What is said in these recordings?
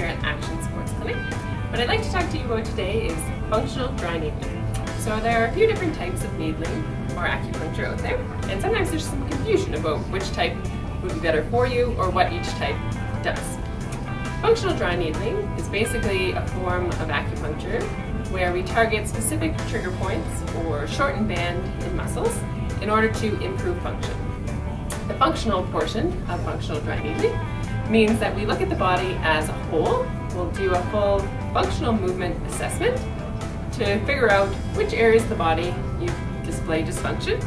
at Action Sports Clinic. What I'd like to talk to you about today is functional dry needling. So there are a few different types of needling or acupuncture out there, and sometimes there's some confusion about which type would be better for you or what each type does. Functional dry needling is basically a form of acupuncture where we target specific trigger points or shorten band in muscles in order to improve function. The functional portion of functional dry needling means that we look at the body as a whole. We'll do a full functional movement assessment to figure out which areas of the body you display dysfunction,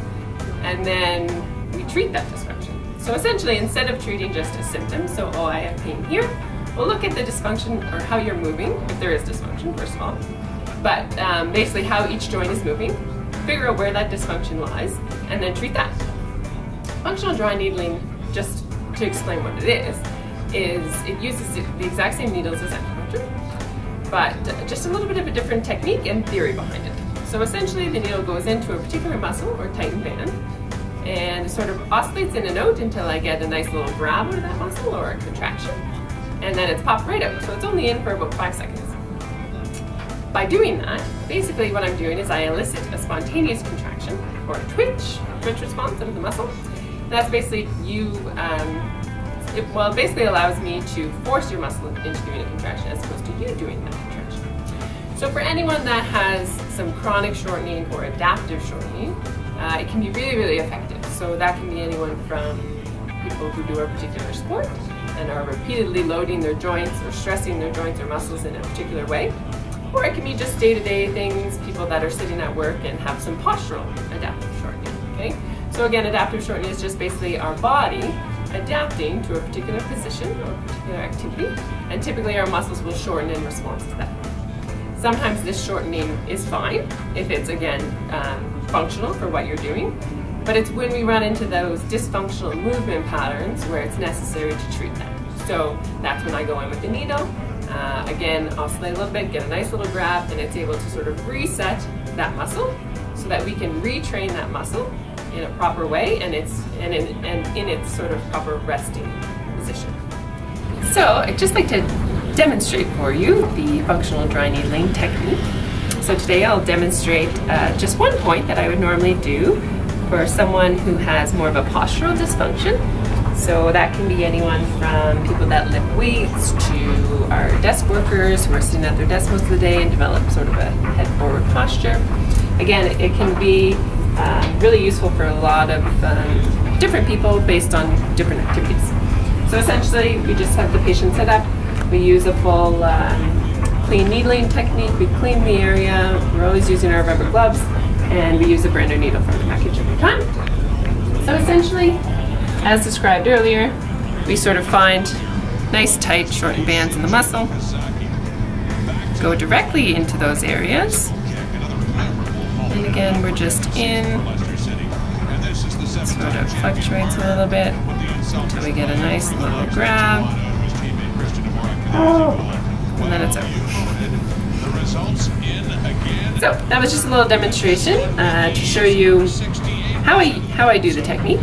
and then we treat that dysfunction. So essentially, instead of treating just a symptom, so oh, I have pain here, we'll look at the dysfunction or how you're moving, if there is dysfunction, first of all, but basically how each joint is moving, figure out where that dysfunction lies, and then treat that. Functional dry needling, just to explain what it is it uses the exact same needles as acupuncture, but just a little bit of a different technique and theory behind it. So essentially the needle goes into a particular muscle or tightened band and sort of oscillates in and out until I get a nice little grab out of that muscle or a contraction, and then it's popped right out. So it's only in for about 5 seconds. By doing that, basically what I'm doing is I elicit a spontaneous contraction or a twitch response of the muscle. That's basically you, it basically allows me to force your muscle into doing a contraction as opposed to you doing that contraction. So for anyone that has some chronic shortening or adaptive shortening, it can be really, really effective. So that can be anyone from people who do a particular sport and are repeatedly loading their joints or stressing their joints or muscles in a particular way. Or it can be just day-to-day things, people that are sitting at work and have some postural adaptive shortening, okay? So again, adaptive shortening is just basically our body adapting to a particular position or a particular activity, and typically our muscles will shorten in response to that. Sometimes this shortening is fine if it's, again, functional for what you're doing, but it's when we run into those dysfunctional movement patterns where it's necessary to treat them. So that's when I go in with the needle. Again, oscillate a little bit, get a nice little grab, and it's able to sort of reset that muscle so that we can retrain that muscle in a proper way and in its sort of proper resting position. So I'd just like to demonstrate for you the functional dry needling technique. So today I'll demonstrate just one point that I would normally do for someone who has more of a postural dysfunction. So that can be anyone from people that lift weights to our desk workers who are sitting at their desk most of the day and develop sort of a head forward posture. Again, it can be really useful for a lot of different people based on different activities. So essentially, we just have the patient set up. We use a full clean needling technique. We clean the area. We're always using our rubber gloves, and we use a brand new needle from the package every time. So essentially, as described earlier, we sort of find nice tight shortened bands in the muscle, go directly into those areas, and again we're just in, sort of fluctuates a little bit until we get a nice little grab, and then it's over. So that was just a little demonstration to show you how I do the technique.